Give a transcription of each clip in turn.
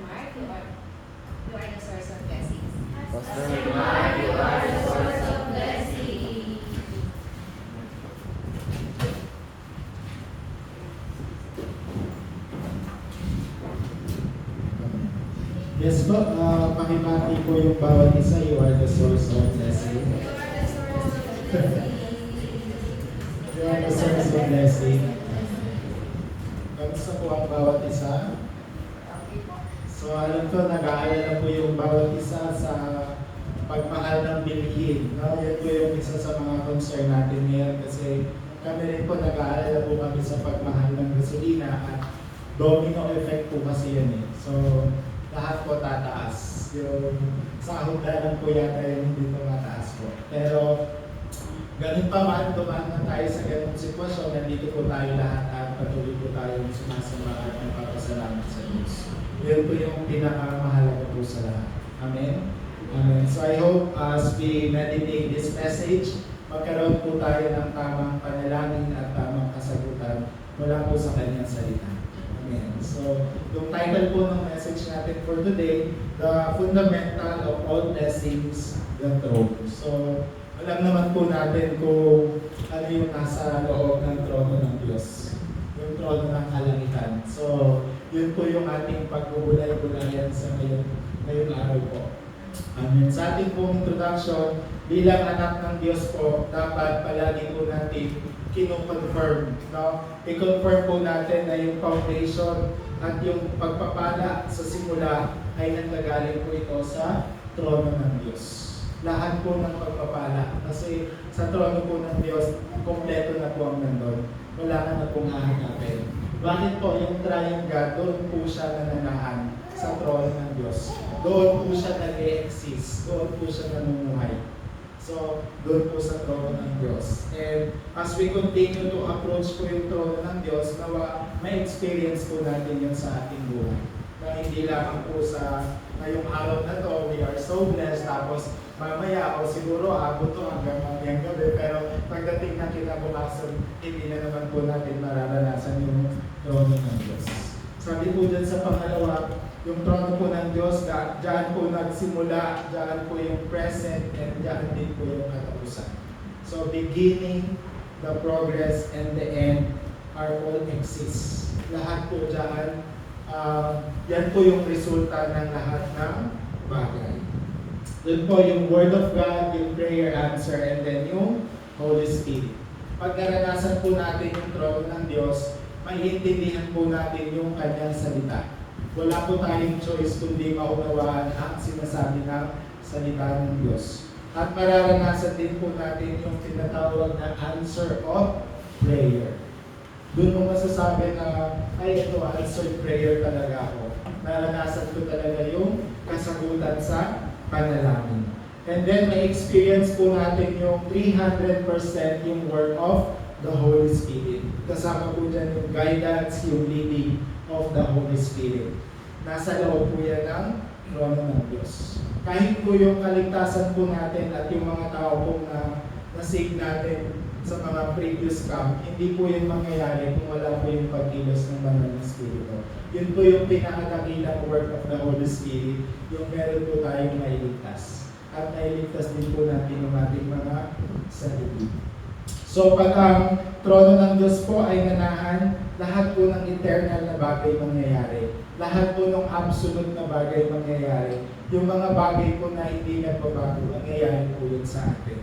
Mark, you are the source of blessings. Pastor Mark, you are the source of blessing. Yes po, pakibati po yung bawat isa. You are the source of blessing. You are the source of blessing. Kamusta po ang bawat isa? So alam ko, nag-aalala po yung bawat isa sa pagmahal ng bilihin. No? Yan po yung isa sa mga concern natin ngayon kasi kami rin po nag-aalala po kami sa pagmahal ng gasolina at domino effect po kasi yan eh. So lahat po tataas. Yung sahod na lang po yata yung hindi po mataas po. Pero ganun pa man, dumaan na tayo sa ganung sitwasyon, nandito po tayo lahat at patuloy po tayong sumasamba at nagpapasalamat sa Diyos. Yun po yung pinakamahalaga po sa lahat. Amen? Amen. So I hope as we meditate this message, magkaroon po tayo ng tamang panalangin at tamang kasagutan mula po sa kanyang salita. Amen. So, yung title po ng message natin for today, The Fundamental of All Blessings, the Throne. So, alam naman po natin kung ano yung nasa loob ng trono ng Diyos. Yung trono ng kalangitan. So, yun po yung ating pagbubulay-bulayan sa ngayong araw po. Amen. Sa ating pong introduction, bilang anak ng Diyos po, dapat palagi po natin kino-confirm. No? I-confirm po natin na yung foundation at yung pagpapala sa simula ay nanggagaling po ito sa trono ng Diyos. Lahat po ng pagpapala. Kasi sa trono po ng Diyos, kompleto na po ang nandun. Wala ka na pong hahanapin. Bakit po yung triangle, doon po siya nananahan sa trono ng Diyos. Doon po siya nag-e-exist. Doon po siya namumuhay. So, doon po sa trono ng Diyos. And as we continue to approach po yung trono ng Diyos, nawa may experience po natin yun sa ating buhay. Na hindi lamang po sa ngayong araw na to, we are so blessed, tapos mamaya o siguro abot to hanggang mamayang gabi, pero pagdating na kinabukasan, hindi na naman po natin mararanasan yung trono ng Diyos. Sabi po dyan sa pangalawa, yung trono po ng Diyos, dyan po nagsimula, dyan po yung present, and dyan din po yung katapusan. So beginning, the progress, and the end are all exist. Lahat po dyan, yan po yung resulta ng lahat ng bagay. Doon po yung Word of God, yung prayer answer, and then yung Holy Spirit. Pag naranasan po natin yung trono ng Diyos, maiintindihan po natin yung kanyang salita. Wala po tayong choice kundi maunawaan ang sinasabi ng salita ng Diyos. At mararanasan din po natin yung tinatawag na answer of prayer. Doon mo masasabi na, ay ito, answered prayer talaga ako. Naranasan ko talaga yung kasagutan sa panalangin. And then may experience po natin yung 300% yung work of the Holy Spirit. Kasama po dyan yung guidance, yung leading of the Holy Spirit. Nasa loob po yan ng trono ng Diyos. Kahit po yung kaligtasan po natin at yung mga tao po na nasave natin sa mga previous camp, hindi po yung mangyayari kung wala po yung pagkilos ng banal na Espiritu. Yun po yung pinakadakilang work of the Holy Spirit, yung meron po tayong mailigtas. At nailigtas din po natin yung ating mga sarili. So pag ang trono ng Diyos po ay nanahan, lahat po ng eternal na bagay mangyayari. Lahat po ng absolute na bagay mangyayari. Yung mga bagay po na hindi nagbabago, mangyayari po yun sa atin.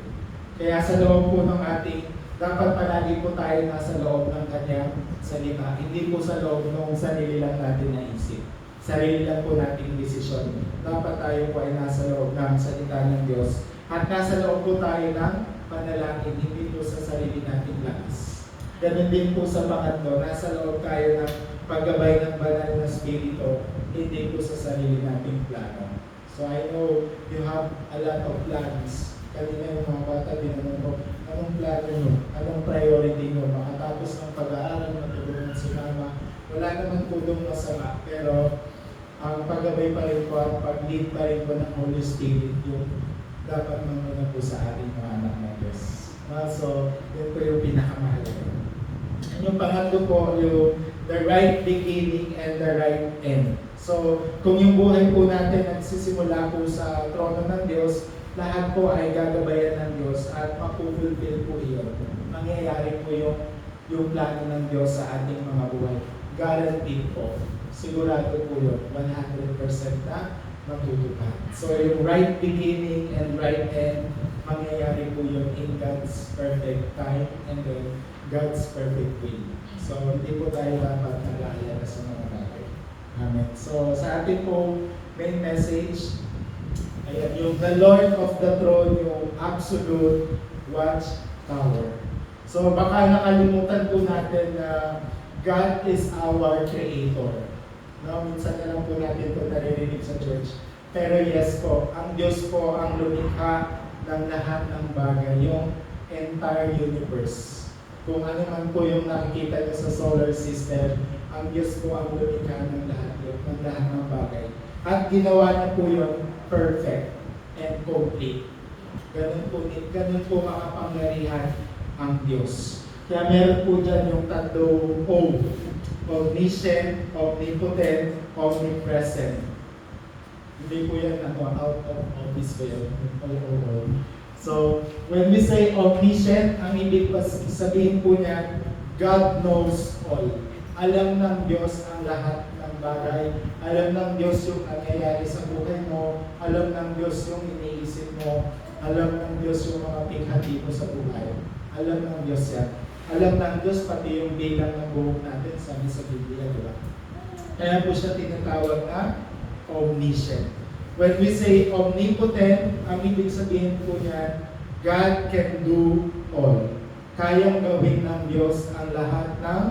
Kaya sa loob po ng ating, dapat palagi po tayo nasa loob ng kanyang salita. Hindi po sa loob ng sarili lang natin na isip. Sarili lang po nating desisyon. Dapat tayo po ay nasa loob ng salita ng Diyos. At nasa loob po tayo ng panalangin, hindi po sa sarili nating lakas. Ganun din po sa pangatlo, nasa loob tayo ng paggabay ng banal na Espiritu, hindi po sa sarili nating plano. So I know you have a lot of plans. Kanina yung mga bata, dinanong ko, anong plano nyo? Anong priority nyo? Makatapos ng pag-aaral, matulungan si mama. Wala naman po doon masama, pero ang paggabay pa rin po at pag-lead pa rin po ng Holy Spirit yung dapat mamuna po sa ating mga anak na Diyos. So, yun po yung pinakamahalaga. Yung pangatlo po, yung the right beginning and the right end. So, kung yung buhay po natin nagsisimula po sa trono ng Diyos, lahat po ay gagabayan ng Diyos at mapupulfill po iyon. Mangyayari po yung plano ng Diyos sa ating mga buhay. Guaranteed po. Sigurado po yun. 100% na matutupad. So yung right beginning and right end, mangyayari po yun in God's perfect time and then God's perfect will. So hindi po tayo dapat nag-aalala sa mga bagay. Amen. So sa ating po main message, ayan, yung the Lord of the throne, yung absolute watchtower. So baka nakalimutan po natin na God is our Creator. No, minsan na lang po natin ito naririnig sa church. Pero yes po, ang Diyos po ang lumikha ng lahat ng bagay, yung entire universe. Kung ano man po yung nakikita niyo sa solar system, ang Diyos po ang lumikha ng lahat ng bagay. At ginawa niya po yun perfect and complete. Ganun po makapangyarihan ang Diyos. Kaya meron po dyan yung tatlong O. Omniscient, omnipotent, omnipresent. Hindi po yan out of office ko yun. So, when we say omniscient, ang ibig sabihin po niya, God knows all. Alam ng Diyos ang lahat ng bagay. Alam ng Diyos yung nangyayari sa buhay mo. Alam ng Diyos yung iniisip mo. Alam ng Diyos yung mga pighati mo sa buhay. Alam ng Diyos yan. Alam ng Diyos pati yung bilang ng buhok natin, sabi sa Biblia, di ba? Kaya po siya tinatawag na omniscient. When we say omnipotent, ang ibig sabihin po niya, God can do all. Kayang gawin ng Diyos ang lahat ng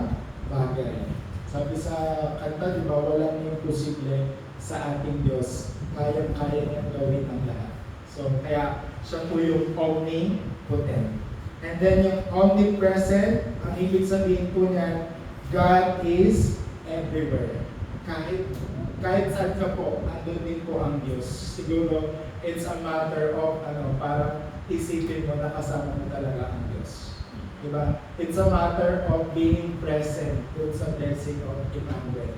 bagay. Sabi sa kanta, di ba, walang imposible sa ating Diyos. Kayang-kaya niyang gawin ang lahat. So, kaya siya po yung omnipotent. And then yung omnipresent, ang ibig sabihin po niyan, God is everywhere. Kahit saan ka po, andun din po ang Diyos. Siguro, it's a matter of, parang isipin mo na kasama mo talaga ang Diyos. Diba? It's a matter of being present dun sa blessing of Emmanuel.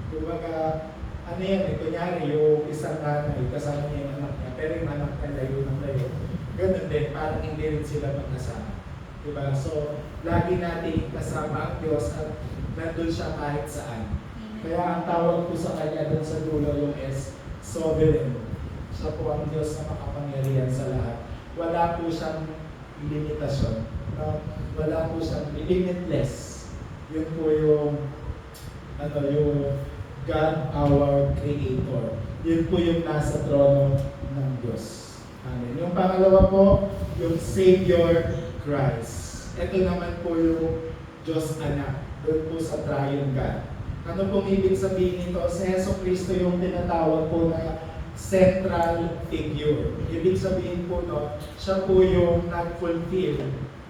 Kumbaga, kunyari, yung isang nanay, kasama niya yung anak niya, pero yung anak niya layo ng layo. Ganun din, parang hindi rin sila magkasama. Diba? So, lagi natin kasama ang Diyos at nandun siya kahit saan. Kaya ang tawag po sa Kanya dun sa dulo yung S, sovereign. Siya po ang Diyos na makapangyarihan sa lahat. Wala po siyang limitasyon. No? Wala po siyang limitless. Yun po yung God, our Creator. Yun po yung nasa trono ng Diyos. Amen. Yung pangalawa po, yung Savior Christ. Ito naman po yung Diyos Anak. Doon po sa Triune God. Ano pong ibig sabihin nito? Si Hesus Kristo yung tinatawag po na central figure. Ibig sabihin po siya po yung nag-fulfill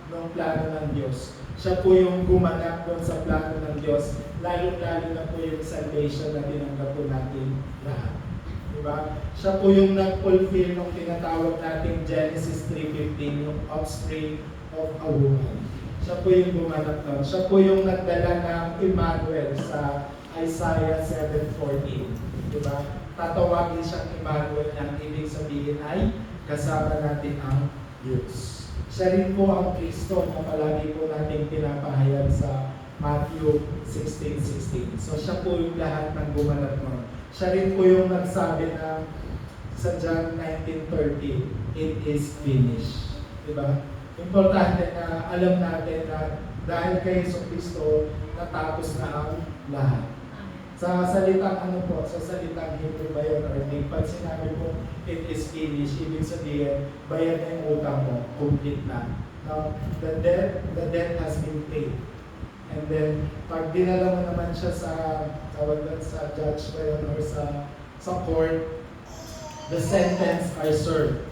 ng plano ng Diyos. Siya po yung gumanap doon sa plano ng Diyos. Lalo-lalo na po yung salvation na tinanggap po natin lahat. Diba? Siya po yung nag-fulfill ng tinatawag natin Genesis 3:15, yung offspring of a woman. Siya po yung gumanap nun. Siya po yung nagdala ng Emmanuel sa Isaiah 7:14. Diba? Tatawagin siyang Emmanuel na ibig sabihin ay kasama natin ang Diyos. Siya rin po ang Kristo na palagi po natin pinapahayag sa Matthew 16:16. So siya po yung lahat ng gumanap nun. Siya rin po yung nagsabi na sa John 19:30, it is finished. Diba? Importante na alam natin na dahil kay Hesus Kristo, natapos na ang lahat. Sa salitang sa salitang Hebrew ba yun? Or pag sinabi po, it is finished, ibig sabihin, bayad na yung utang mo, complete na. Now, the debt has been paid. And then, pag dinala mo naman siya sa judge ba yun, or sa court, the sentence are served.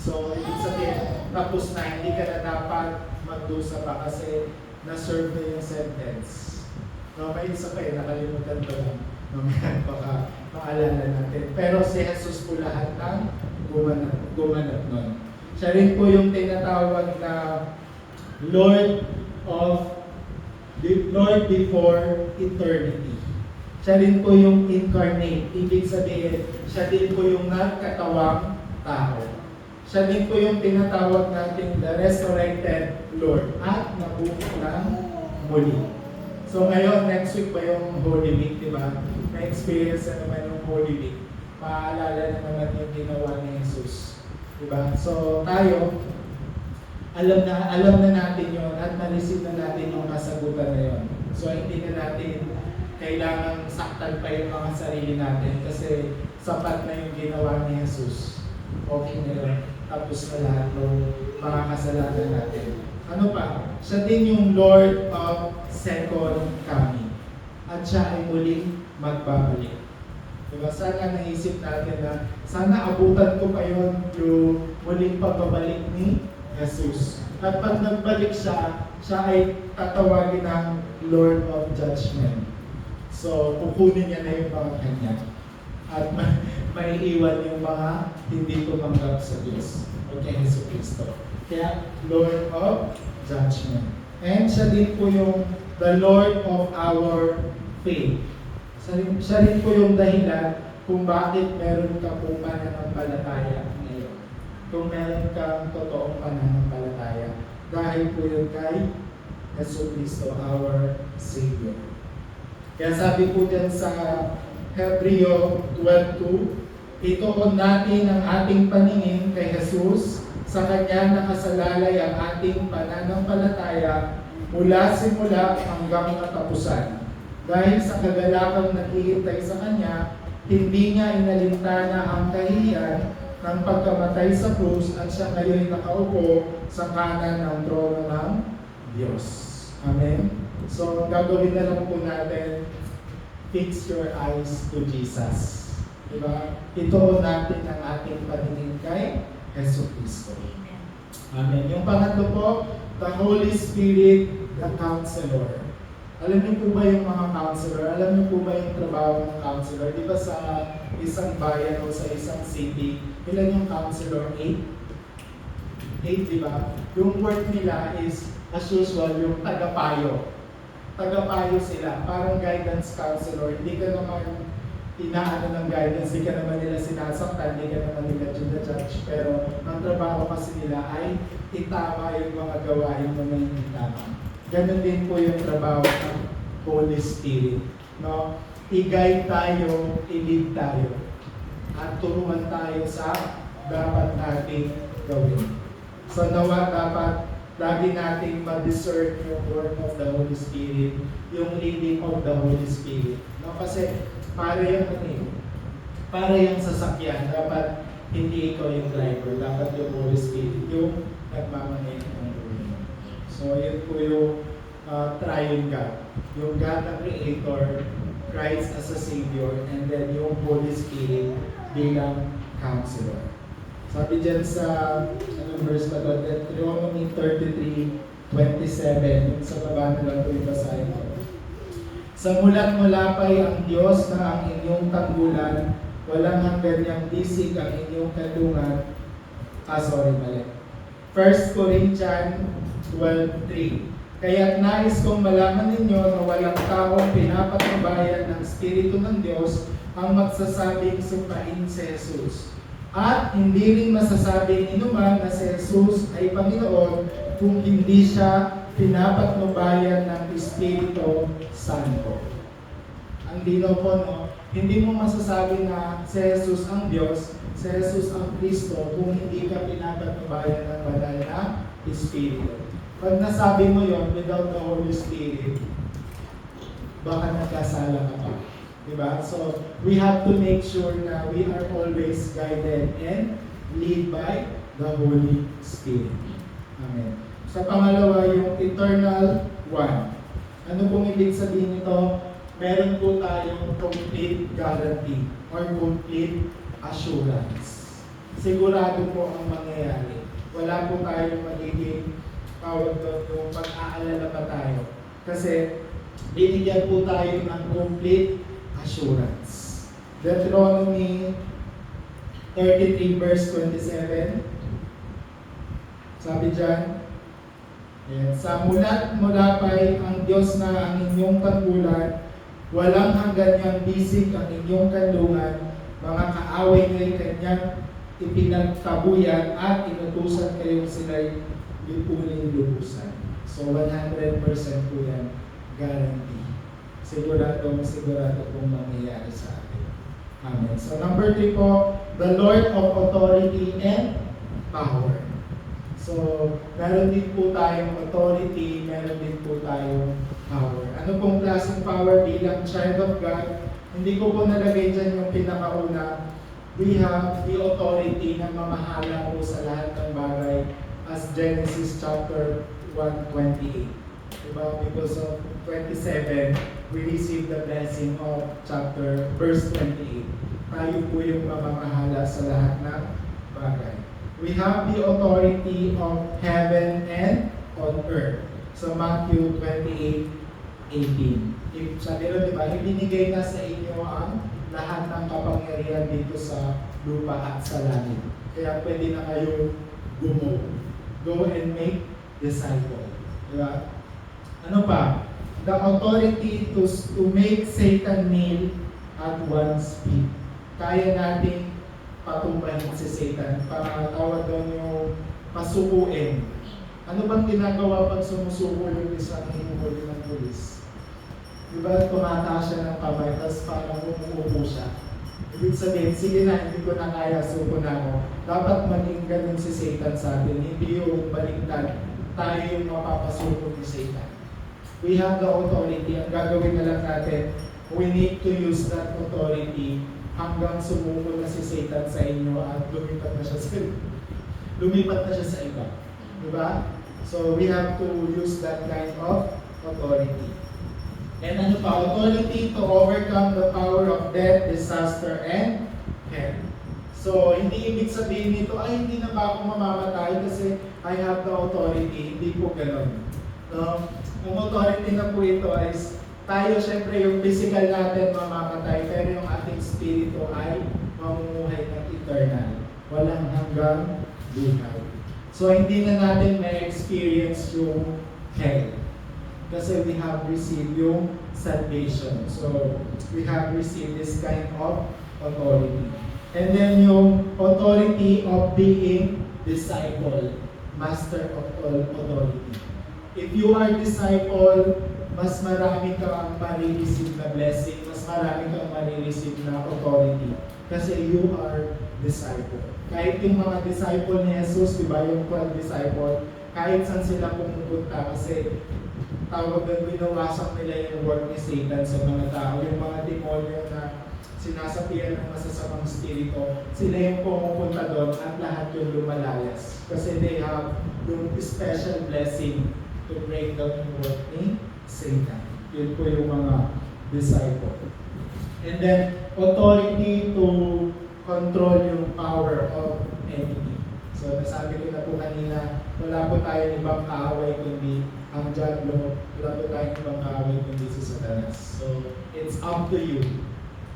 So, ibig sabihin, tapos na, hindi ka na dapat magdusa pa kasi na-serve na yung sentence. No, may isa pa nakalimutan ko lang. Baka maalala natin. Pero si Jesus po lahat ng gumanap nun. Siya rin po yung tinatawag na Lord before eternity. Siya rin po yung incarnate. Ibig sabihin, siya din po yung nagkatawang tao. Siya din po yung tinatawag natin the resurrected Lord at nabuo ng muli. So ngayon, next week pa yung Holy Week, di ba? Na-experience na naman yung Holy Week. Maalala na naman yung ginawa ni Jesus. Di ba? So tayo, alam na natin yon at na-receive na natin yung kasagutan na yon. So hindi na natin kailangan saktan pa yung mga sarili natin kasi sapat na yung ginawa ni Jesus. Okay na yun. Tapos na lahat ng mga kasalanan natin. Ano pa? Siya din yung Lord of second coming. At siya ay muling magbabalik. Diba? Sana naisip natin na sana abutan ko pa yun yung muling pagbabalik ni Jesus. At pag nagbalik siya, siya ay tatawagin ng Lord of Judgment. So, kukunin niya na yung mga kanya. At may iwan yung mga hindi tumanggap sa Diyos o kay Jesus Cristo. Kaya, Lord of Judgment. And siya din po yung the Lord of our faith. Siya rin po yung dahilan kung bakit meron ka po pananampalataya ngayon. Kung meron kang totoong pananampalataya. Dahil po yun kay Jesus Cristo, our Savior. Kaya sabi po dyan sa Hebreo 12:2, ituon natin ang ating paningin kay Jesus, sa Kanya nakasalalay ang ating pananampalataya mula simula hanggang katapusan. Dahil sa kagalakang naghihintay sa Kanya, hindi niya inalintana ang kahihiyan ng pagkamatay sa krus at siya ngayon nakaupo sa kanan ng trono ng Diyos. Amen? So, gagawin na lang po natin, fix your eyes to Jesus. Diba? Ituon natin ang ating paningin kay Jesus Cristo. Amen. Yung pangatlo po, the Holy Spirit, the Counselor. Alam niyo po ba yung mga counselor? Alam niyo po ba yung trabaho ng counselor? Di ba sa isang bayan o sa isang city, ilan yung counselor? 8? 8, di ba? Yung work nila is, as usual, yung tagapayo. Tagapayo sila, parang guidance counselor. Hindi ka naman inaano ng guidance, hindi ka naman nila sinasaktan, hindi ka naman nila judge. Pero ang trabaho kasi nila ay itama yung mga gawain na may itama. Ganun din po yung trabaho ng Holy Spirit. No? I-guide tayo, i-lead tayo. At turuan tayo sa dapat nating gawin. So nawa dapat lagi nating ma-discern yung work of the Holy Spirit, yung leading of the Holy Spirit. No? Kasi para yung sasakyan, dapat hindi ikaw yung driver, dapat yung Holy Spirit, yung nagmamaneho ng buhay. So yun po yung triune God. Yung God na Creator, Christ as a Savior, and then yung Holy Spirit bilang Counselor. Sabi dyan sa, anong verse pa doon? Deuteronomy 33:27, sa baba na lang po yung basahin ko. Sa mulat-mula pa'y ang Diyos na ang inyong tanggulan, walang hanggan niyang bisig ang inyong kadungan. Mali. 1 Corinthians 12:3. Kaya't nais kong malaman ninyo na walang taong pinapatnubayan ng Espiritu ng Diyos ang magsasabing sumpain si Jesus. At hindi rin masasabing inuman na si Jesus ay Panginoon kung hindi siya pinapatnubayan ng Espiritu Santo. Ang linaw po, no? Hindi mo masasabi na si Jesus ang Diyos, si Jesus ang Kristo kung hindi ka pinapatnubayan ng banal na Espiritu. Pag nasabi mo yon without the Holy Spirit, baka nagkasala ka pa. Diba? So, we have to make sure na we are always guided and led by the Holy Spirit. Amen. Sa pangalawa, yung eternal one. Ano pong ibig sabihin nito? Meron po tayong complete guarantee or complete assurance. Sigurado po ang mangyayari. Wala po tayong magiging tawag doon yung pag-aalala pa tayo. Kasi binigyan po tayo ng complete assurance. Deuteronomy 33 verse 27. Sabi dyan, sa mulat-mula pa'y ang Diyos na ang inyong tanggulan, Walang hanggan niyang bisig ang inyong kanlungan, mga kaaway niya'y kanyang ipinagtabuyan at inutusan kayong sila'y lipunin lubusan. So 100% po yan, guarantee. Sigurado pong mangyayari sa atin. Amen. So number 3 po, the Lord of authority and power. So, meron din po tayong authority, meron din po tayong power. Ano pong klaseng power bilang child of God? Hindi ko po nalagay dyan yung pinakauna. We have the authority na mamahala po sa lahat ng bagay as Genesis chapter 1:28. Diba? Because of 27, we receive the blessing of verse 28. Tayo po yung mamamahala sa lahat ng bagay. We have the authority of heaven and on earth. So Matthew 28:18. Sabi rin, diba, ibinigay na sa inyo ang lahat ng kapangyarihan dito sa lupa at sa langit. Kaya pwede na kayo go and make disciple. Diba? Ano pa? The authority to make Satan kneel at one's feet. Kaya nating patumbahin si Satan para tawag doon yung pasukuin. Ano bang ginagawa pag sumusuko yung isang hinuhuli ng pulis? Diba tumataas siya ng kamay tapos parang umuupo siya. Ibig sabihin, sige na, hindi ko na kaya, suko na ako. Dapat maging ganun si Satan sa atin, hindi yung baliktad. Tayo yung mapapasuko ni Satan. We have the authority. Ang gagawin na lang natin, we need to use that authority hanggang sumuko na si Satan sa inyo at lumipat na siya sa iba. Diba? So we have to use that kind of authority. And ano pa? Authority to overcome the power of death, disaster, and hell. So hindi ibig sabihin nito, ay hindi na ba ako mamamatay kasi I have the authority. Hindi po ganun. No? Ang authority na po ito is tayo syempre yung physical natin mamamatay pero yung ating spirito ay mamumuhay ng eternal. Walang hanggang buhay. So hindi na natin may experience yung hell. Kasi we have received yung salvation. So we have received this kind of authority. And then yung authority of being disciple, master of all authority. If you are disciple, mas marami kang marireceive na blessing, mas marami kang marireceive na authority. Kasi you are disciple. Kahit yung mga disciple ni Jesus, di ba, yung 12 disciple, kahit saan sila pumupunta kasi tawag doon, winawasak nila yung work ni Satan sa mga tao. Yung mga demonyo na sinasapian ng masasamang spirito, sila yung pumupunta doon at lahat yung lumalayas. Kasi they have yung special blessing to break down yung work ni Satan. Yun po yung mga disciple. And then, authority to control yung power of enemy. So, nasabi ko na po kanina, wala po tayong ibang kaaway kundi ang diablo. Wala po tayong ibang kaaway kundi si Satanas. So, it's up to you.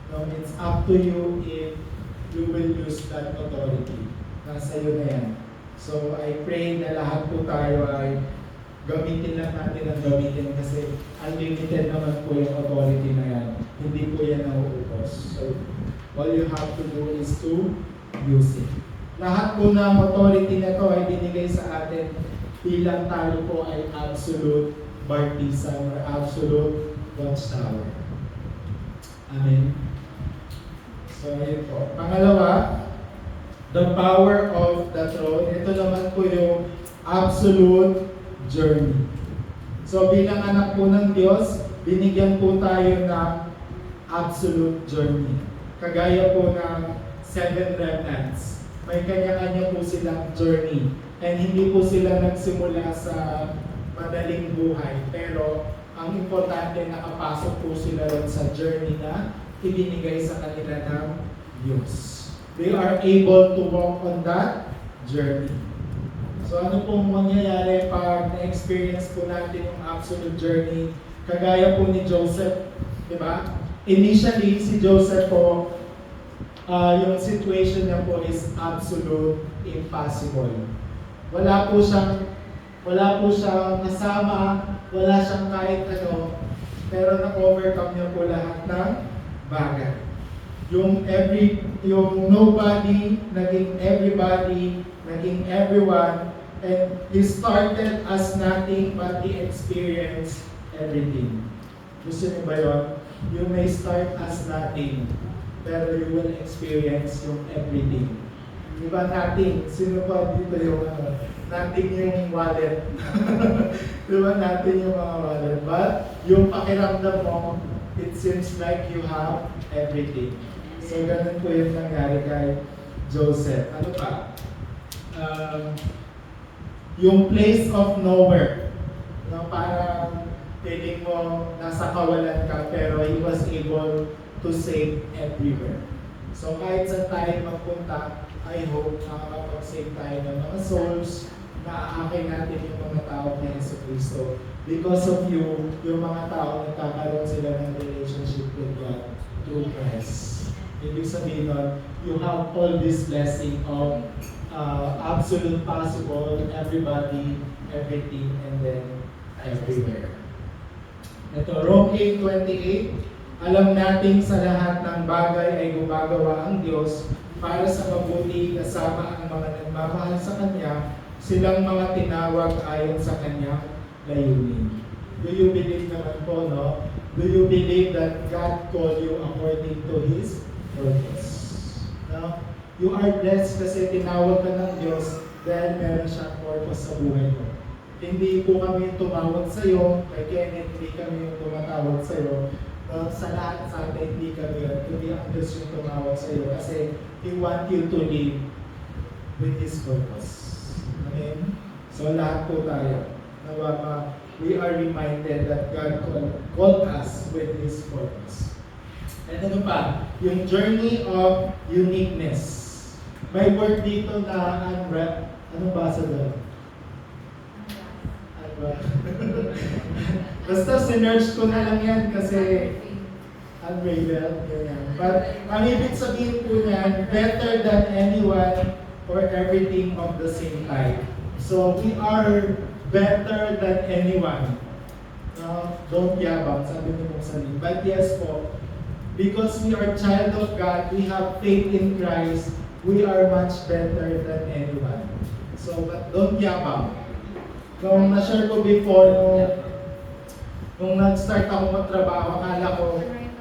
No, it's up to you if you will use that authority. Nasa iyo na yan. So, I pray na lahat po tayo ay gamitin lang natin ang gamitin kasi unlimited naman po yung authority na yan. Hindi po yan nauubos. So, all you have to do is to use it. Lahat po ng authority na to ay binigay sa atin bilang tayo po ay absolute baptism or absolute watchtower. Amen. So, yun po. Pangalawa, the power of the throne. Ito naman po yung absolute journey. So bilang anak po ng Diyos, binigyan po tayo ng absolute journey. Kagaya po ng 7 remnants. May kanya-kanya po silang journey. And hindi po sila nagsimula sa madaling buhay. Pero ang importante, nakapasok po sila ron sa journey na ibinigay sa kanila ng Diyos. They are able to walk on that journey. So ano pong mangyayari pag na-experience po natin yung absolute journey? Kagaya po ni Joseph, di ba? Initially, si Joseph po, yung situation niya po is absolute impossible. Wala po siyang kasama, wala siyang kahit ano. pero na-overcome niya po lahat ng bagay. Yung nobody, naging everybody, naging everyone, and he started as nothing but he experienced everything. Gusto niyo ba yun? You may start as nothing, pero you will experience yung everything. Di ba nothing? Sino pa dito yung nothing yung wallet? Di ba nothing yung mga wallet? But yung pakiramdam mo, it seems like you have everything. So ganun po yung nangyari kay Joseph. Ano pa? Yung place of nowhere. No, parang feeling mo nasa kawalan ka, pero he was able to save everywhere. So kahit sa tayo magpunta, I hope makakapag-save tayo ng mga souls na aakin natin yung mga tao ni Jesucristo. Because of you, yung mga tao nagkakaroon sila ng relationship with God through Christ. Ibig sabihin nun, you have all this blessing of absolute possible, everybody, everything, and then everywhere. Ito, Rome 8:28, alam natin sa lahat ng bagay ay gumagawa ang Diyos para sa mabuti kasama ang mga nagmamahal sa Kanya, silang mga tinawag ayon sa Kanyang layunin. Do you believe naman po, no? Do you believe that God called you according to His purpose? No? You are blessed kasi tinawag ka ng Diyos dahil meron siyang purpose sa buhay mo. Hindi po kami tumawag sa iyo, kay Kenneth, hindi kami yung tumatawag sa iyo. Sa lahat sa atin, hindi kami yun. Hindi ang Diyos yung tumawag sa iyo kasi He want you to live with His purpose. Amen? So lahat po tayo, we are reminded that God called us with His purpose. And ano pa? Yung journey of uniqueness. May word dito na unwrap. Anong basa doon? Basta sinerge ko na lang yan kasi unravel, ganyan. But ang ibig sabihin po niyan, better than anyone or everything of the same type. So we are better than anyone. Don't yabang, sabi ni Musalim. But yes po, because we are child of God, we have faith in Christ, we are much better than anyone. So, but don't yabang. Nung na-share ko before, nung nag-start ako magtrabaho,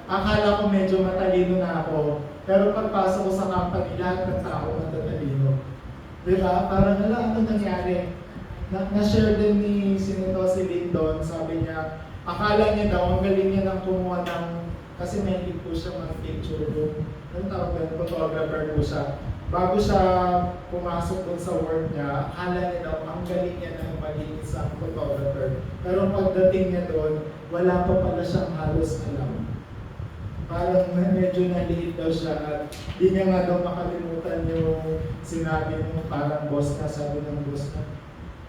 akala ko medyo matalino na ako. Pero pagpasok ko sa company, lahat ng tao matatalino. Diba? Parang ano nangyari? Na-share din ni Sinito si Lindon, sabi niya, akala niya daw, ang galing niya nang kumuha ng, kasi may po siya mag-picture doon. Anong tawag doon? Photographer po siya. Bago siya pumasok doon sa work niya, akala niya daw, ang galing niya na maging isang photographer. Pero pagdating niya doon, wala pa pala siyang halos alam. Parang medyo naliit daw siya at di niya nga daw makalimutan yung sinabi mo, parang boss na, sabi ng boss na,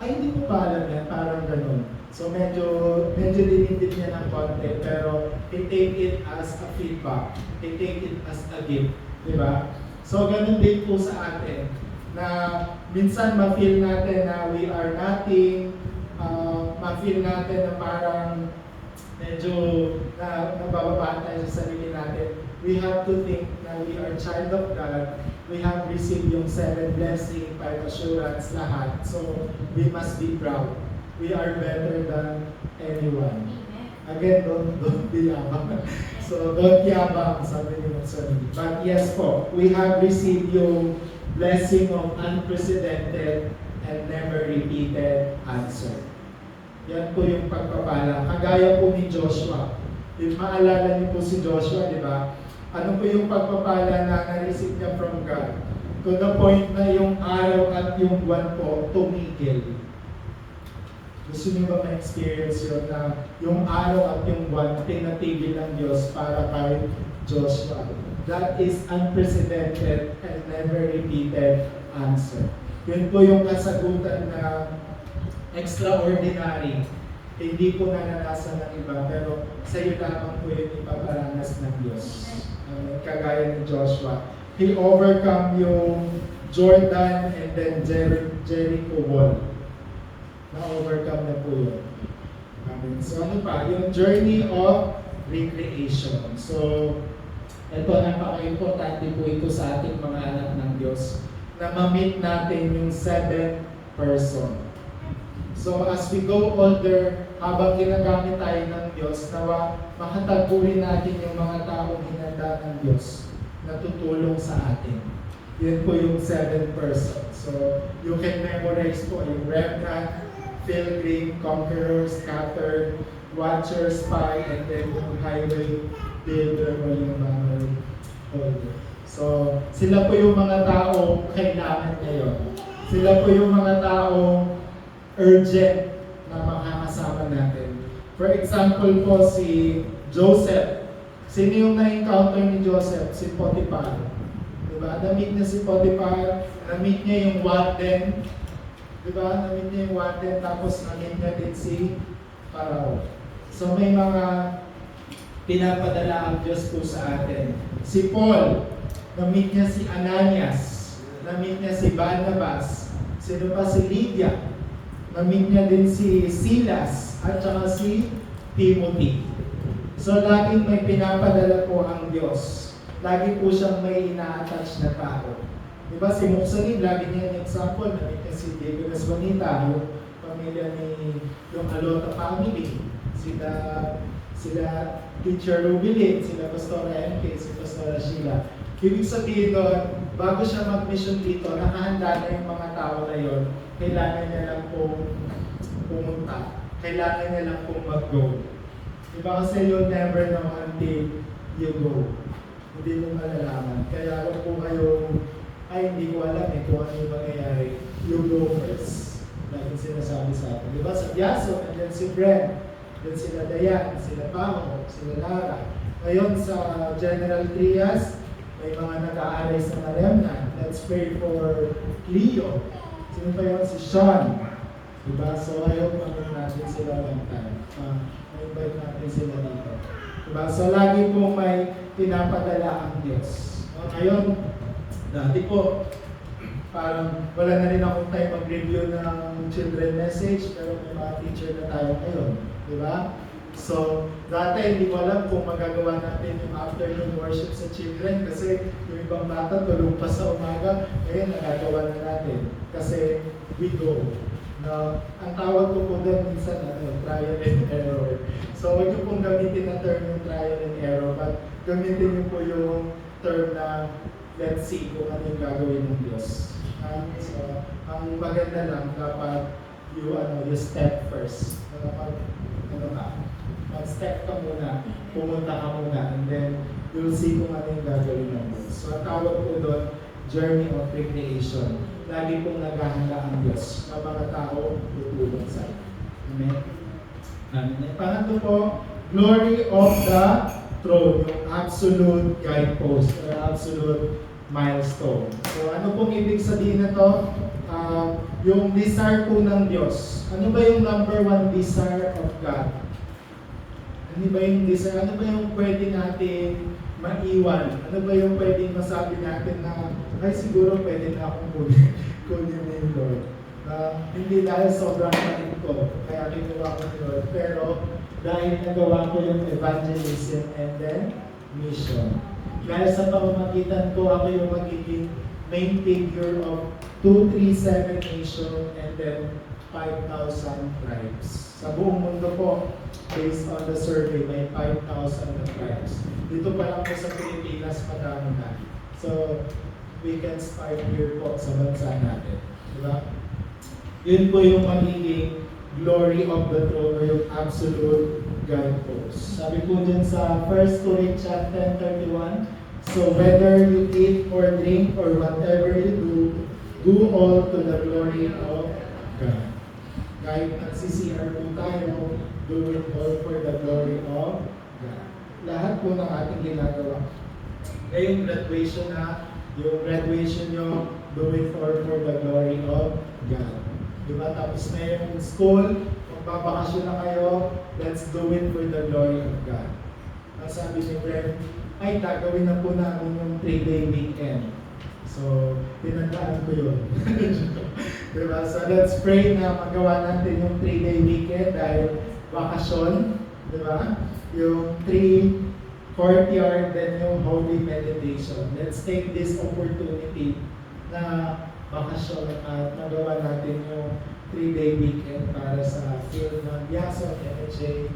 ay hindi ko pa alam yan, parang ganun. So medyo dinidit niya ng konti, pero he take it as a feedback, he take it as a gift, di ba? So ganun din po sa atin, na minsan ma-feel natin na we are nothing, ma-feel natin na parang medyo nabababa tayo sa sarili natin. We have to think na we are child of God. We have received yung 7 blessing, 5 assurance, lahat. So, we must be proud. We are better than anyone. Again, don't be yabang. So, don't yabang, sabi ni Matsoni. But yes po, we have received yung blessing of unprecedented and never repeated answer. Yan po yung pagpapala. Kagaya po ni Joshua. If maalala niyo po si Joshua, di ba? Ano po yung pagpapala na na-receive niya from God? To the point na yung araw at yung buwan po tumigil. Gusto niyo ba ma-experience yun na yung araw at yung buwan pinatigil ng Diyos para kay Joshua? That is unprecedented and never repeated answer. Yun po yung kasagutan na extraordinary. Hindi po naranasan ng iba, pero sa iyo lamang po yung ipaparanas ng Diyos. Kagaya ni Joshua. He overcome yung Jordan and then Jericho wall. Na-overcome na po yun. Amen. So ano pa? Yung journey of recreation. So, ito, napaka-importante po ito sa ating mga anak ng Diyos na ma-meet natin yung seventh person. So as we go older, habang ginagamit tayo ng Diyos, nawa makatagpuin natin yung mga taong hinanda ng Diyos na tutulong sa atin. Yan po yung seventh person. So you can memorize po yung remnant, pilgrim, conqueror, scattered, watcher, spy, and then yung highway builder o yung banner holder. So sila po yung mga taong kailangan ngayon. Sila po yung mga taong urgent na makakasama natin. For example po, si Joseph. Sino yung na-encounter ni Joseph? Si Potiphar. Diba? Na-meet niya si Potiphar, na-meet niya yung warden. Diba? Na-meet niya yung warden, tapos na-meet niya din si Pharaoh. So may mga pinapadala ang Diyos po sa atin. Si Paul, na-meet niya si Ananias. Na-meet niya si Barnabas. Sino pa? Si Lydia. Na-meet niya din si Silas at saka si Timothy. So laging may pinapadala po ang Diyos. Lagi po siyang may ina-attach na tao. Diba si Muksalim, lagi niya yung example, na-meet niya si Diego Naswanita, yung pamilya ni yung Alota family. Sila Teacher Rubilin, sila Pastora MK, si Pastora Sheila. Ibig sabihin doon, bago siya mag-mission dito, nakahanda na yung mga tao na yun, kailangan niya lang pong pumunta. Kailangan niya lang pong mag-go. Diba kasi you'll never know until you go. Hindi mo malalaman. Kaya kung po kayong, ay hindi ko alam kung ano yung mangyayari, you go first. Laging sinasabi sa atin. Diba sa Biaso, and then si Brent, then sila Dayan, sila Paco, sila Lara. Ngayon sa General Trias, may mga nag-aaray sa remnant. Let's pray for Leo. Sino pa yun? Si Sean. Diba? So I hope mag natin sila one time. Ma-invite natin sila dito. Diba? So lagi po may pinapadala ang Diyos. Ngayon, dati po, parang wala na rin akong time mag-review ng children message, pero may mga teacher na tayo ngayon. Diba? So, dati hindi ko alam kung magagawa natin yung afternoon worship sa children kasi yung ibang bata tulog pa sa umaga, ngayon nagagawa na natin kasi we go. Na, ang tawag ko po doon minsan trial and error. So, huwag niyo pong gamitin na term yung trial and error, but gamitin niyo po yung term na let's see kung ano yung gagawin ng Diyos. So, ang maganda lang, dapat you step first. Mag-step ka muna, pumunta ka muna, and then you'll see kung ano yung gagawin ng Diyos. So, ang tawag po doon, journey of recreation. Lagi pong naghahanda ang Diyos na mga tao tutulong sa iyo. Amen? Amen. Pangatlo po, glory of the throne, yung absolute guidepost or absolute milestone. So, ano pong ibig sabihin na to? Yung desire po ng Diyos. Ano ba yung number one desire of God? Ano ba yung desire? Ano ba yung pwede natin maiwan? Ano ba yung pwede masabi natin na ay siguro pwede na akong kunin ni Lord? Hindi dahil sobrang palit ko, kaya kinuha ko ni Lord. Pero dahil nagawa ko yung evangelism and then mission. Dahil sa pamamagitan ko, ako yung magiging main figure of 237 nation and then 5,000 tribes. Sa buong mundo po, based on the survey, may 5,000 na tribes. Dito pa lang po sa Pilipinas, madami na. So, we can start here po sa bansa natin. Diba? Yun po yung magiging glory of the throne or yung absolute guidepost. Sabi po dyan sa 1 Corinthians 10:31, so whether you eat or drink or whatever you do all to the glory of God. Kahit nagsisiyar po tayo, do it all for the glory of God. Lahat po ng ating ginagawa. Ngayong graduation na, yung graduation nyo, do it for the glory of God. Diba? Tapos na yung school, magbabakasyon na kayo, let's do it for the glory of God. Ang sabi ni Brent, ay gagawin na po namin yung 3-day weekend. So, pinagdaan ko yun. Diba? So, let's pray na magawa natin yung 3-day weekend dahil bakasyon, di ba? Yung 3 courtyard, then yung holy meditation. Let's take this opportunity na bakasyon at magawa natin yung 3-day weekend para sa field ng Biaso, MJ,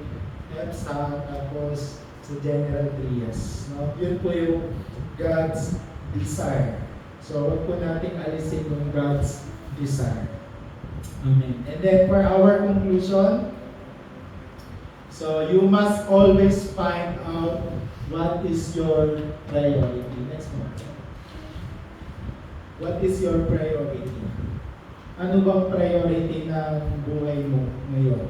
EPSA, tapos sa General Trias. No? Yun po yung God's desire. So, huwag po natin alisin yung God's desire. Amen. And then for our conclusion, so you must always find out what is your priority. Next one. What is your priority? Ano bang priority ng buhay mo ngayon?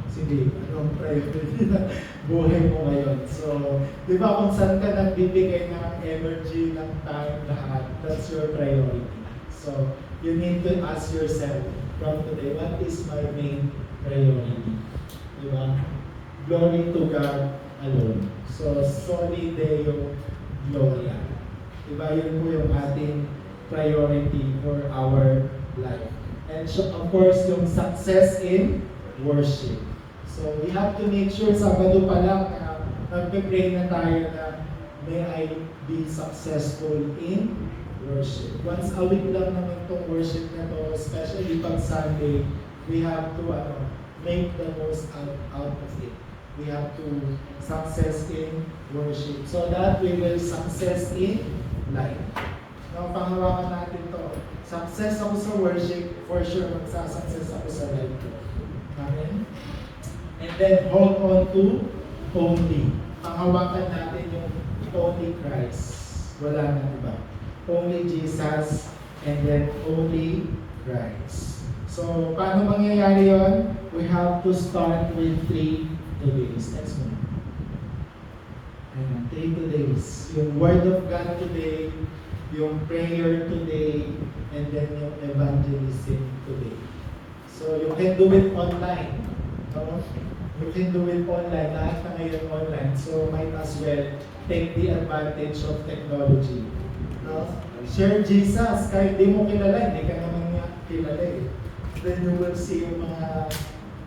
Sige, anong priority ng buhay mo ngayon? So, di ba kung saan ka nagbibigay ng energy, ng time, lahat, that's your priority. So, you need to ask yourself from today, what is my main priority? Di ba? Glory to God alone. So, Soli Deo Gloria. Di ba? Yun po yung ating priority for our life. And so, of course, yung success in worship. So, we have to make sure Sabado pa lang na nagpe-pray na tayo na may I be successful in worship. Once a week lang naman itong worship na to, especially pag Sunday, we have to make the most out of it. We have to success in worship so that we will success in life. Now, panghawakan natin to. Success ako sa worship, for sure magsasuccess ako sa life ko. Amen? And then hold on to only. Panghawakan natin yung only Christ. Wala na iba. Only Jesus and then only Christ. So, paano mangyayari yon? We have to start with 3 days. Next one. 3 days. Yung Word of God today, yung prayer today, and then yung evangelism today. So, you can do it online. No? You can do it online. Lahat na ngayon online. So, might as well take the advantage of technology. No? Share Jesus. Kahit di mo kilala, hindi ka naman nga kilala eh. Then you will see yung mga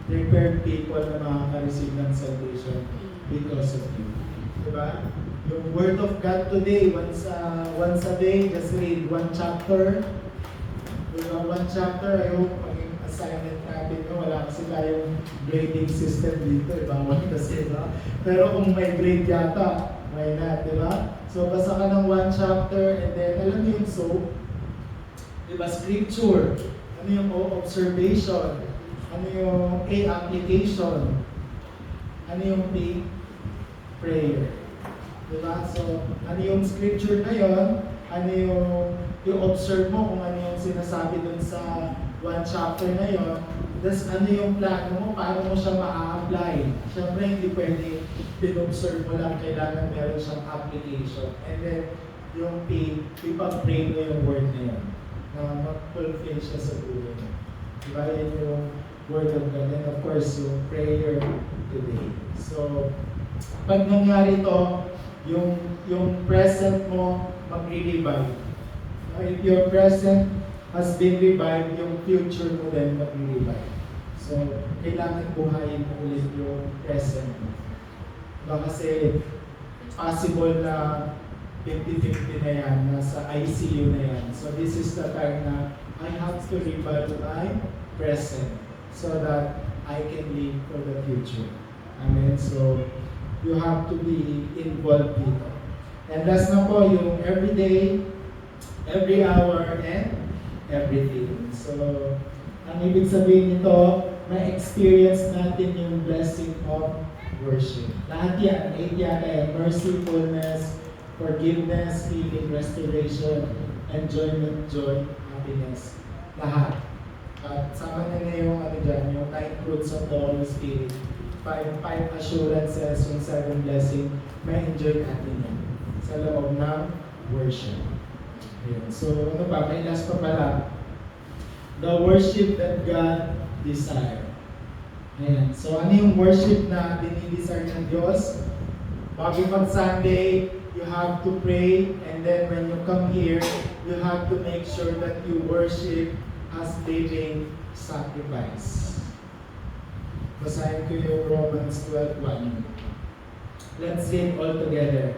prepared people na makaka-receive ng salvation because of you. Diba? Yung Word of God today, once a day, just read 1 chapter. Diba? 1 chapter, I hope maging assignment natin. No? Wala kasi tayong grading system dito. Bawal kasi, no? Pero kung may grade yata, why not, diba? So, basa ka ng 1 chapter and then, alam mo yung so, diba, scripture, ano yung O, observation, ano yung A, application, ano yung P, prayer. Diba? So, ano yung scripture na yun, ano yung observe mo kung ano yung sinasabi dun sa 1 chapter na yun, tapos ano yung plano mo, paano mo siya ma-apply. Siyempre, hindi pwede pinobserve mo lang, kailangan meron siyang application. And then, yung P, ipag-pray mo yung word na yun, na mag-fulfill siya sa buhay mo. Diba? Yan yung word of God. And of course, yung prayer today. So, pag nangyari to, yung present mo magre-revive. If your present has been revived, yung future mo din magre-revive. So, kailangan buhayin mo ulit yung present mo. Kasi possible na 50-50 na yan, nasa ICU na yan. So, this is the time na I have to revive my present so that I can live for the future. Amen? So, you have to be involved dito. And last na po, yung every day, every hour, and everything. So, ang ibig sabihin nito, ma-experience natin yung blessing of worship. Lahat yan, 8 yan, mercy, fullness, forgiveness, healing, restoration, enjoyment, joy, happiness. Lahat. At sama na yung yung 9 fruits of the Holy Spirit. 5 assurances, yung 7 blessing, may enjoy natin yan sa loob ng worship. Ayan. So, ano pa? May last pa pala. The worship that God desire. Ayan. So, ano yung worship na dinidesire ng Diyos? Bago pag Sunday, you have to pray, and then when you come here, you have to make sure that you worship as living sacrifice. Basahin ko yung Romans 12:1. Let's read all together.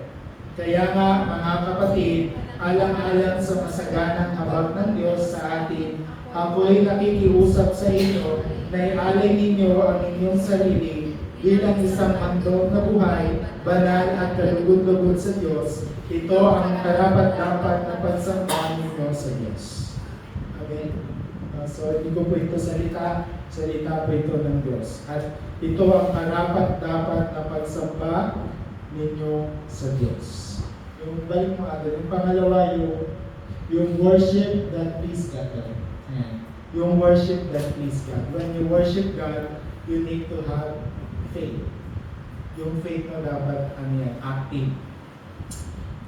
Kaya nga, mga kapatid, alang-alang sa masaganang habag ng Diyos sa atin, ako'y nakikiusap sa inyo na ialay ninyo ang inyong sarili bilang isang handog na buhay, banal at kalugod-lugod sa Diyos. Ito ang karapat-dapat na pagsamba ninyo sa Diyos. Amen. So, hindi ko po ito salita po ito ng Diyos. At ito ang karapat-dapat na pagsamba ninyo sa Diyos. Yung balik mo agad. Yung pangalawa, yung worship that please God. Ayan. Yung worship that please God. When you worship God, you need to have faith. Yung faith mo dapat, active.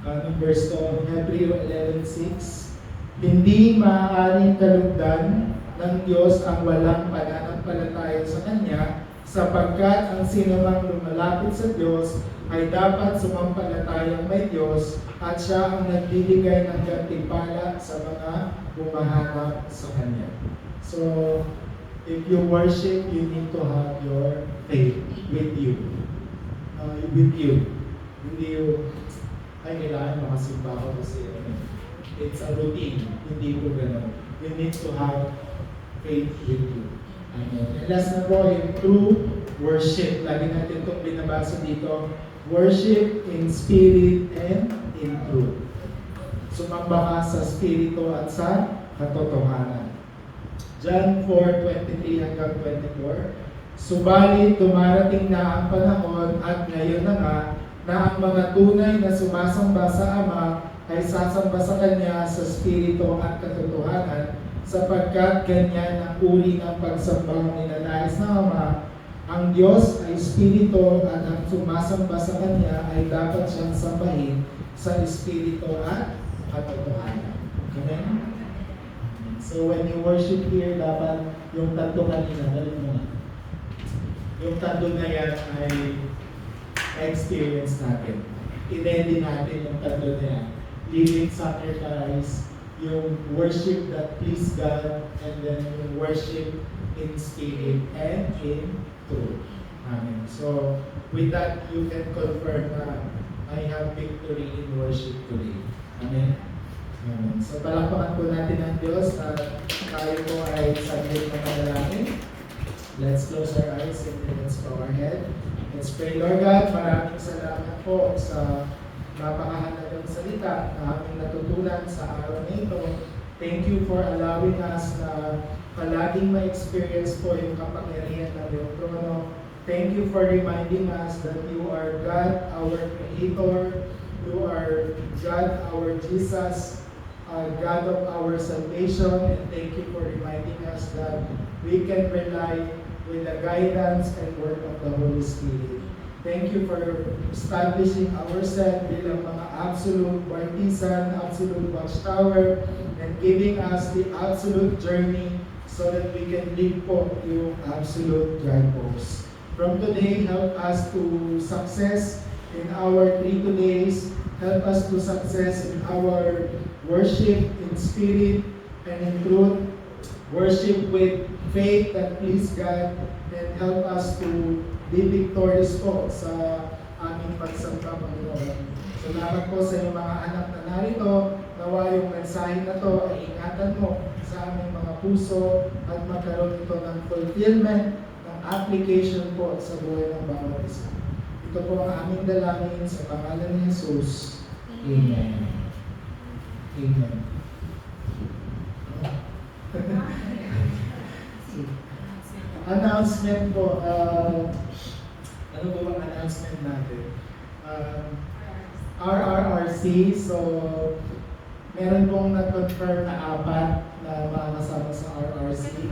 Anong verse to? Hebreo 11:6. Hindi maaaring kalugdan ng Diyos ang walang pananampalataya sa Kanya, sapagkat ang sinumang lumalapit sa Diyos ay dapat sumampalatayang may Diyos at Siya ang nagbibigay ng gantimpala sa mga bumahanap sa Kanya. So, if you worship, you need to have your faith with you. Hindi yung, ay kailangan makasimba ako kasi it's a routine. Hindi po gano'n. You need to have faith with you. Amen. And last na po, yung true worship. Lagi natin itong binabasa dito. Worship in spirit and in truth. Sumamba ka sa spirito at sa katotohanan. John 4:23 hanggang 24. Subalit dumarating na ang panahon at ngayon na nga na ang mga tunay na sumasamba sa Ama ay sasamba sa Kanya sa spirito at katotohanan, sapagkat ganyan ang uri ng pagsambang ninanais ng Ama. Ang Diyos ay Espiritu at ang sumasamba sa Kanya ay dapat siyang sambahin sa Espiritu at katotohanan. Amen? So when you worship here, dapat yung tatlo kanina, dali mo nga. Yung tatlo na yan ay experience natin. I-ready natin yung tatlo na yan. Living sacrifice, yung worship that please God, and then yung worship in spirit and in truth. Amen. So, with that, you can confirm na I have victory in worship today. Amen. Amen. So, palakpakan po natin ang Diyos at tayo po ay saglit na manalangin. Let's close our eyes and let's bow our head. Let's pray. Lord God, maraming salamat po sa napakahalagang salita na aming natutunan sa araw na ito. Thank you for allowing us na palaging ma-experience po yung kapangyarihan ng iyong trono. Thank you for reminding us that you are God, our Creator. You are God, our Jesus, God of our salvation. And thank you for reminding us that we can rely with the guidance and work of the Holy Spirit. Thank you for establishing ourselves bilang mga absolute partisan, absolute watchtower, and giving us the absolute journey so that we can live po yung absolute guideposts. From today, help us to success in our 3 days. Help us to success in our worship in spirit and in truth. Worship with faith that please God, and help us to be victorious po sa aming pagsamba, Panginoon. Salamat po sa iyong mga anak na narito. Nawa yung mensahe na to ay ingatan mo sa aming mga puso at magkaroon ito ng fulfillment, ng application po sa buhay ng bawat isa. Ito po ang aming dalangin sa pangalan ni Jesus. Amen. Amen. Announcement po. Ano ba ang announcement natin? RRRC. So, meron pong nag-confirm na 4 na makakasama sa RRC.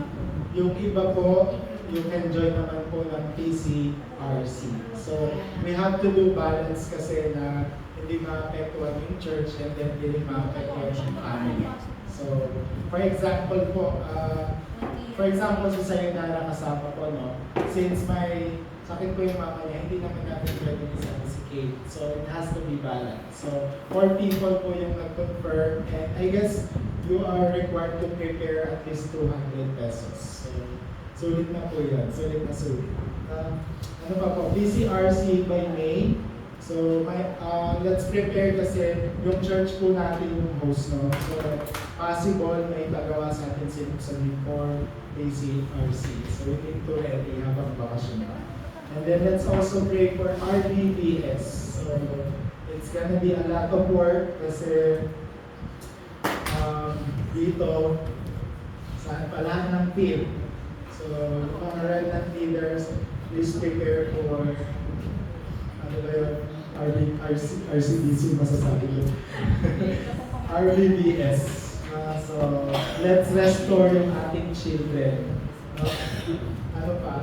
Yung iba po, you can join naman po ng PCRC. So, we have to do balance kasi na hindi maapektuhan yung church and then hindi maapektuhan yung family. So, for example po, sa Sayonara kasama ko, no? Since may sakit ko yung mama niya, hindi naman natin pwede isama si Kate. So, it has to be balanced. So, 4 people po yung nag-confirm, and I guess you are required to prepare at least 200 pesos. So, sulit na po yan. Sulit na sulit. Ano pa po? PCRC by May. So, let's prepare kasi yung church po natin yung host, no? So, possible may pagawa sa atin sa before PCRC. So, we need to ready habang bakasyon pa. And then let's also pray for RBBS. So, it's gonna be a lot of work kasi dito sa pala ng field. So, mga remnant leaders, please prepare for ano ba yun? RCBC masasabi ko. RBBS. So, let's restore yung ating children. Ano pa?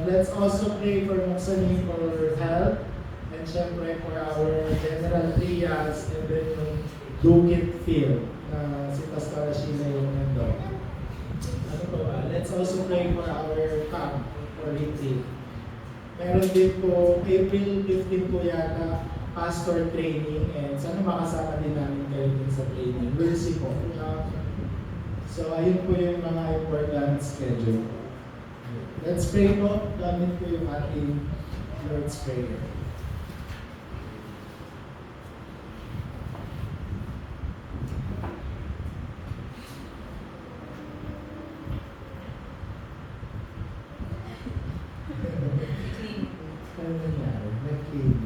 Let's also pray for Moksani for health and syempre for our general trias and then yung Dukit field na si Pastora Sheila yung nandun. Ano pa ba? Let's also pray for our camp for retreat. Meron din po, April 15 po yata, pastor training and sana makasama din namin kayo din sa training. We'll see po. So ayun po yung mga important schedule. Let's pray po. Gamit po yung ating Lord's Prayer. Ano nangyari? Nag-clean.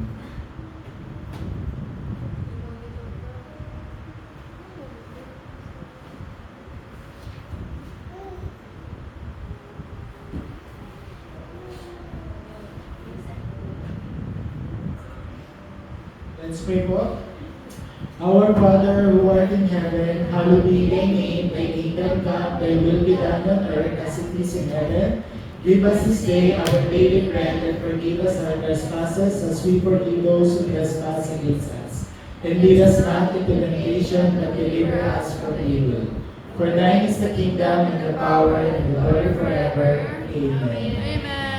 Let's pray po. Our Father who art in heaven, hallowed be thy name. Thy kingdom come, thy will be done on earth as it is in heaven. Give us this day our daily bread and forgive us our trespasses as we forgive those who trespass against us. And lead us not into temptation, but deliver us from evil. For thine is the kingdom and the power and the glory forever. Amen. Amen.